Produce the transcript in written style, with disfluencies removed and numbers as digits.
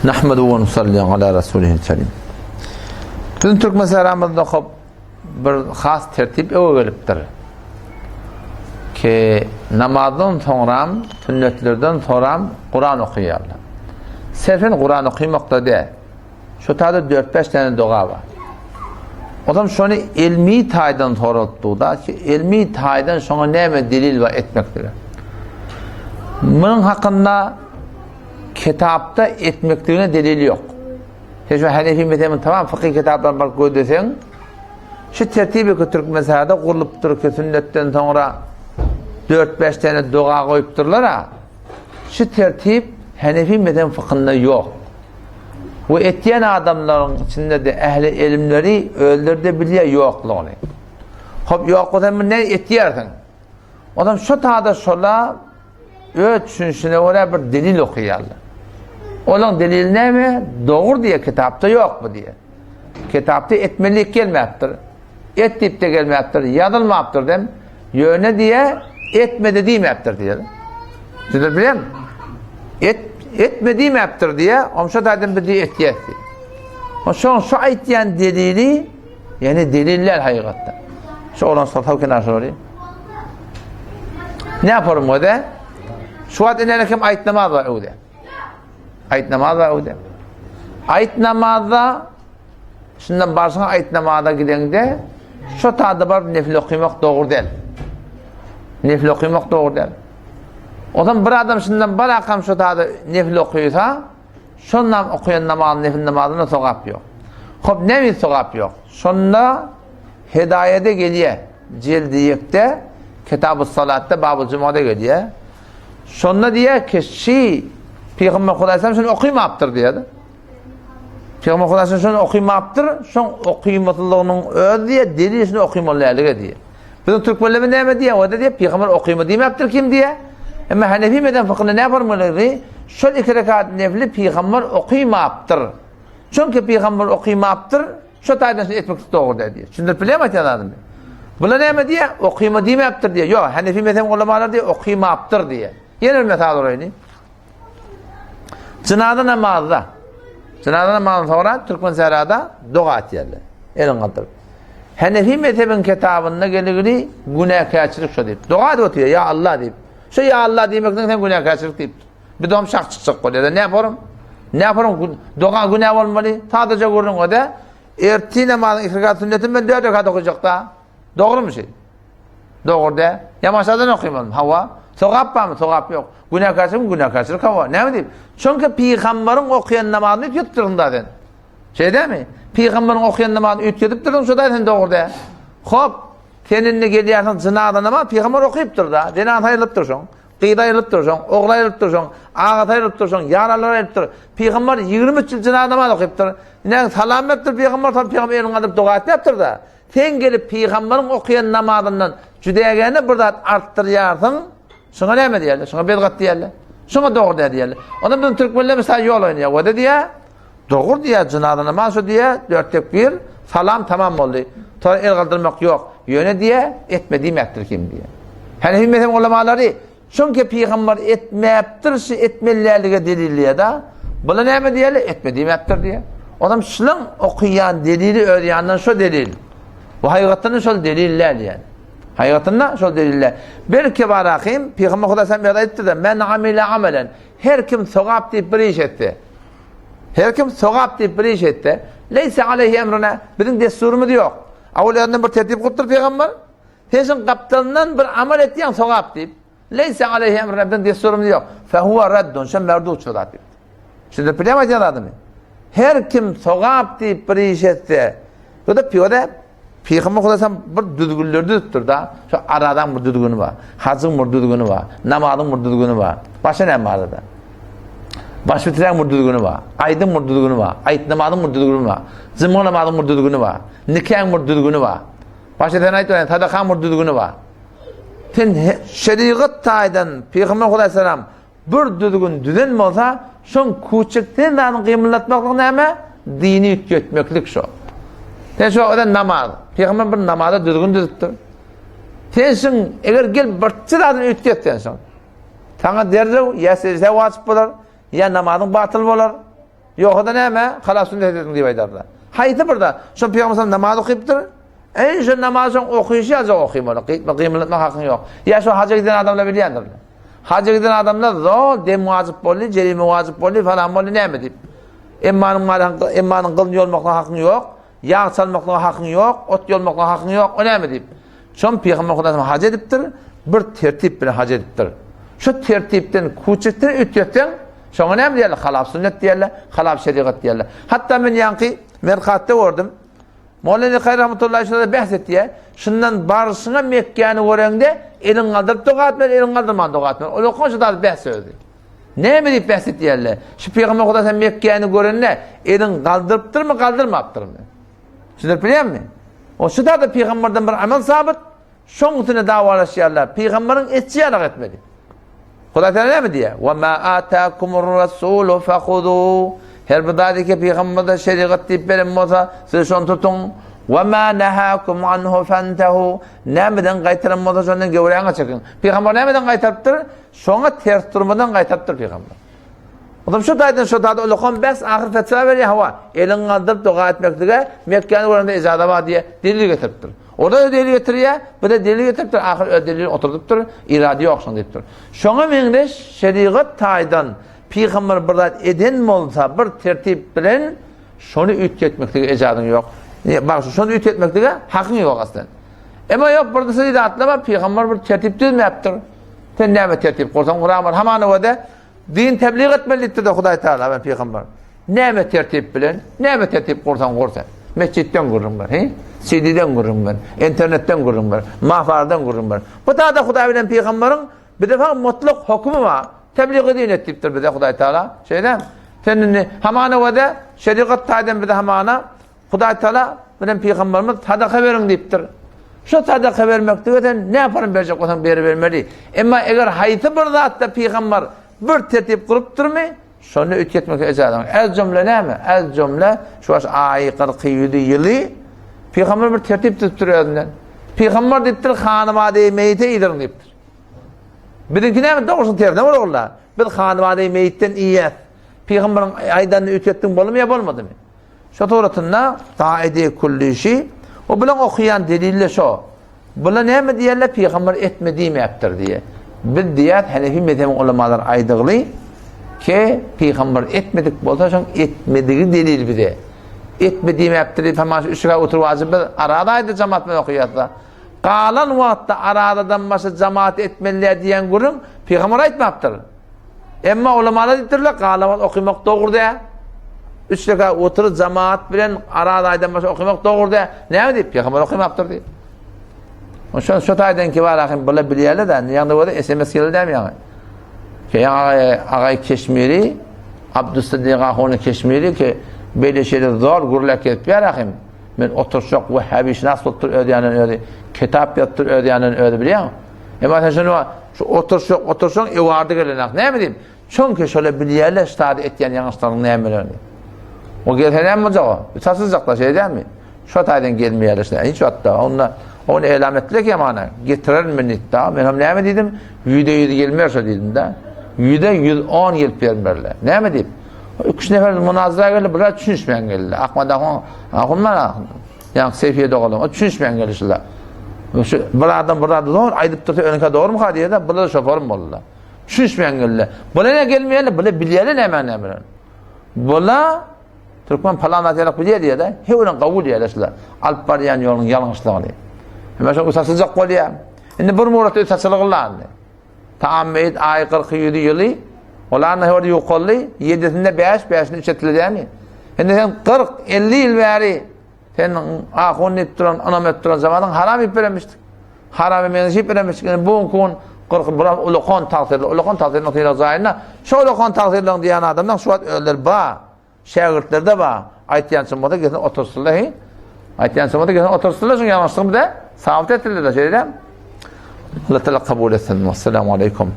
Nahmedu ve nusalli ala Resulihil kerim. Bizim Türk meselamızda bir has tertip eve gelipdir. Ki namazdan sonra, sünnetlerden sonra Kur'an okuyarlar. Serfen Kur'an okumakta değil. Şu tadı 4-5 tane dua var. O zaman şunu ilmi taydan sorulduğu da ki ilmi taydan sonra neyme delil var etmektir. Bunun hakkında kitapta etmektirine delil yok. Şu Hanefi mezhebinin tamam fıkıh kitaplarına bak koy desen şu tertibi ki Türk mezhebinde kuruluptur ki sünnetten sonra 4-5 tane dua koyupturlar ha. Şu tertip Hanefi mezhebinin fıkhında yok. Bu etyen adamların içinde de ehli ilimleri öldürdü biliyor yokluğunu. Hop yok o zaman ne etiyersin? O zaman şu taada şola düşünüşüne oraya bir delil okuyarlar. Onun delil ne mi? Doğru diye kitapta yok mu diye. Kitapta etmelik gelmeyaptır. Et deyip de gelmeyaptır. Yadılmayaptır dem. Yöne diye etmedi demeyaptır diye. Siz de biliyor musun? Etmediğim yaptır diye omşa tadım bir diye etiyeti. Şu ayetiyen delili yani deliller hakikaten. Şu olan satavken aşırı. Ne yaparım o da? Şu an inerekim ayet namaz var o da. Ayet namaz var o da. Ayet namazda şundan başına ayet namazda gidende şu tadı var nefil okumak doğru değil. Nefil okumak doğru değil. O zaman bir adam şundan bir akam şu tadı nefil okuyorsa şundan okuyan namazın nefil namazına sokap yok. Hop ne mi sokap yok? Şunda hidayete geliyor. Cildiyekte Kitab-ı Salat'ta Bab-ı Cuma'da geliyor. Şunda diye ki Peygamber Kudaysam şunu okuymaptır diye. Peygamber Kudaysam şunu okuymaptır. Şunu okuymatlığının öyle diye delil şunu okuymalılarlığı diye. Bizim Türk bölümü ne mi diye? O da diye Peygamber okuyma demeyaptır kim diye? Ama Hanefi meden fıkhında ne yapar? Şöyle 2 rekat nefli Peygamber okuymaptır. Çünkü Peygamber okuymaptır. Şu taydan etmek doğru diye. Şimdi biliyor musun anladın? Buna ne mi diye? Okuyma demeyaptır diye. Yok Hanefi meden ulemalar diye okuymaptır diye. Yeni bir metal orayını. Cenaze namazda. Cenaze namazdan sonra Türkmen Serra'da dua etyerler. Elin kaldırıp. Hanefi mezhebin kitabında gelir günahkarçılık şu deyip. Dua da otuyor ya Allah deyip. Şu ya Allah demekten sen günahkarçılık deyip. Bir dom şak çıkacak oluyor. Ne yaparım? Ne yaparım? Dua günah olmalı. Sadece görün o da. Erti namazın 2 rekat sünnetin ben 4 rekat okuyacak da. Doğru mu şey? Doğru da. Yamaçlardan okuyamadım. Hava. Sokap mı? Sokap yok. Günahkarçılık hava. Ne mi deyip? Çünkü Peygamberin okuyan namazını ütüttürün zaten. Şey değil mi? Peygamberin okuyan namazını ütüttürün şu da doğru da. Hop. Seninle geliyorsun zinadan ama Peygamber okuyuptur da. Zinat ayılıp dursun. Qıyda ayılıp dursun. Oğla ayılıp dursun. Ağat ayılıp dursun. Yaralar ayılıp dursun. Peygamber 23 yıl zinadan namaz okuyuptur. Ne salam ettir Peygamber. Peygamber elini alıp dua etmeptir da. Sen gelip Peygamberin okuyan namazından cüdeyegeni burada arttırıyarsın. Şuna ne mi diyorlar? Şuna bedgat diyorlar. Şuna doğru diyorlar. Onun bizim Türkmenler mesela yol oynuyor. O da diye doğru diye zinadan namaz diye 4 tekbir salam tamam oldu. Sonra el kaldırmak yok. Yöne diye etmediğim ettir kim diye. Hanefi mezhebin ulemaları çünkü Peygamber etmeyaptır etmelilerliğe deliliye da buna ne mi diyelim? Etmediğim ettir diye. Adam şunun okuyan delili öğreyandan şu delil. Bu hakikaten şu deliller yani. Hakikaten şu deliller. Belki barakayım Peygamber Kudaysam bir etti de men amile amelen her kim sogap deyip bir iş etti. Her kim sogap deyip bir iş etti. Leyse aleyhi emrine bizim desturumuz yok. Avliyadan bir tertip kurttur Peygamber. Hesin kaptanından bir amel ettiğin sogap deyip. Leyse aleyhi emrine bizim desturumuz yok. Fehuve reddun. Sen merdut şudat deyip. Şimdi biliyor musun adamı? Her kim sogap deyip bir iş etti. O da Peygamber Kudaysam bir düzgünlerde tuttur da. Şu aradan bir düzgünü var. Hacın bir düzgünü var. Namazın bir düzgünü var. Başka ne var arada? Baş bitiren bir düzgünü var. Aydın bir düzgünü var. Ayet namazın bir düzgünü var. Zimmo namazın bir düzgünü var. Nikahın bir düzgünü var. Başka tane ayet var. Tadakan bir düzgünü var. Sen şeriat taydan Peygamber Kudaysam bir düzgün düzen mi olsa şun küçükten de kıymetlatmaklık ne mi? Dini yükletmeklik şu. Sen şu odan namaz. Peygamber bir namazda düzgün düzüttür. Sen eğer gel bir çıradın yükletsen son. Sana derdi ya size vacip olur ya namazın batıl olur. Yok da näme? Halas sünnet edin diýip aýdarlar. Haýty burada. Şu Peygamber namaz okypdyr. Şu namazın okuyuşu azı okuyayım onu. Kıymetli hakkın yok. Ya şu hacca giden adamlar bilyendir. Hacca giden adamlar zor. De muazip bolli, ceri muazip bolli falan bolli ne mi deyip. Emmanın kılın yolmakla hakkın yok. Yağ salmakla hakkın yok. Ot yolmakla hakkın yok. O ne mi deyip. Şun Peygamber Kudasım hacca ediptir. Bir tertip bile hacca ediptir. Şu tertipten kuçuktan ütüyetten şuna ne mi diyorlar? Halaf sünnet diyorlar. Halaf şeriat diyorlar. Hatta men yankı merkatte gördüm. Mevlana Hayr rahmetullahi şurada bahsetti ya. Şundan barışına Mekke'ni görende elin kaldırıp dogatmer, elin kaldırman dogatmer. O lokon şurada bahs söyledi. Ne mi deyip bahsetti yerler? Şu Peygamber Kudasım Mekke'ni görende elin kaldırıptır mı kaldırmaptır mı? Şunları biliyor musun? O şurada da Peygamberden bir amel sabit. Şun üstüne davalaşıyorlar. Peygamberin etçi yarak etmedi. Kuday Teala ne mi diye? وَمَا آتَاكُمُ الرَّسُولُ فَخُذُوا her bir dadaki Peygamber'de şeriat deyip verin olsa siz şunu tutun. وَمَا نَهَاكُمْ عَنْهُ فَانْتَهُ nemeden kaytarın olsa şundan gevreğine çekin. Peygamber nemeden kaytarıptır? Şuna ters durmadan kaytarıptır Peygamber. Adam şu daydan şu dayda olukon bes ahir fetva veriyor hava. Elin kaldırıp dua etmektige Mekke'nin oranda icada var diye delil getiriptir. Orada da delil getiriyor, bu da delil getiriptir. Ahir delil oturtuptur, iradi yoksun deyiptir. Şuna mendeş şeriat taydan Peygamber burada eden olsa bir tertip bilen şunu ütletmektige icadın yok. Bak şunu ütletmektige hakkın yok aslında. Ama yok burada sizi atlama Peygamber bir tertip düzmeyaptır. Sen ne tertip kursan kuramar hamanı o da din tebliğ etmelidir de Huday Teala ben Peygamber. Ne tertip bilen, ne tertip kursan kursan. Mescitten kururum ben, CD'den kururum ben, internetten kururum ben, mahfardan kururum ben. Bu da Huday bilen Peygamber'in bir defa mutlak hükmü var. Tebliğ edin ettiptir bir de Huday Teala. Şeyden, senin hamana ve de şeriat tayden bir de hamana Huday Teala bilen Peygamberimiz sadaka verin deyiptir. Şu sadaka vermekte ne yaparım verecek olsam beri vermeli. Ama eğer hayatı bir zatta Peygamber bir tertip kurup durmuyor, şunu ütletmek ecazdan. Ez cümle ne mi? Ez cümle şu ayı 47 yılı Peygamber bir tertip tutturuyor. Peygamber deyiptir hanıma-i meyite idirin deyiptir. Bizimki ne mi? Doğrusun tertip ne var oğullar? Bir hanıma-i meyitten iyiyet. Peygamberin aydanını ütlettin bolu mu ya bolmadı mı? Şu tuğratında taide kulli işi o bilen okuyan delille şu. Bula ne mi diyorlar? Peygamber etmediğimi yaptır diye. Bir diyet Hanefi mezhebi ulemalar aydığılı ki Peygamber etmedik bolsa şun etmediği delil bize. Etmediğimi yaptır diye hemen üstüne oturup azıcık aradaydı cemaat mı okuyatla. Kalan vakitte aradadan başka cemaat etmeliler diyen gurun Peygamber etmeyaptır. Ama ulemalar ditirler kalan okumak doğru diye. Üstüne oturup cemaat bilen aradaydan başka okumak doğru diye. Ne mi deyip Peygamber okumayaptır diye. Şu taydan ki var akım böyle biliyorlar da yanında burada SMS geldi değil mi yani? Ki ağay Keşmiri Abdüsseddiq Ahuni Keşmiri ki böyle şeyler zor gurlak etmiyor akım. Ben oturşok Vehhabi nasıl otur ödeyenin öde kitap yaptır ödeyenin öde biliyor musun? Ama şunu şu oturşok evardı gelenak ne mi diyeyim? Çünkü şöyle biliyorlar istade ettiğin yanlışların ne mi öyle? O gelsen mi olacak o? Sarsızcakla şey değil mi? Şu taydan gelmiyorlar işte hiç hatta onunla onu elam ettiler ki amana getirir mi nitta? Ben hem ne mi dedim? %100 gelmiyorsa dedim de. %110 gelip vermerler. Ne mi deyip? 3 nefer münazara geldi, bunlar düşünüşmeyen geldi. Akmada akımlar yani Seyfiye doğalım. O düşünüşmeyen gelişler. Burada doğru, aydıp dursa önüne doğru mu diye de burada şoförüm oldular. Düşünüşmeyen geldi. Buna ne gelmeyelim? Buna bileyelim hemen hemen. Buna Türkmen palanatiyalak biliyor diye de hevlen kabul yerleştiler. Alpariyan yolun yanlışlığını. Hemen şu usasızcak oluyor. Şimdi bir murat usasızlıklar. Taammeyit ayı 47 yılı olanla orada yukarılı 7'sinde 5'ini üçetildi değil mi? Şimdi sen 40-50 yıl veri sen ahun ettiren, anam ettiren zamanın haram ipiremiştik. Haram emeğinizi ipiremiştik. Yani bu kun 40 buram ulukon takdirli noktalar zahirine şu ulukon takdirli diyen adamdan şu an öldür bağ. Şagirdler de var. Aytiyan sınıfında gelsin otursunlar. Aytiyan sınıfında gelsin otursunlar. Çünkü yanlışlığımı da sabit ettiler. Allah Teala kabul etsin. Vesselamu aleyküm.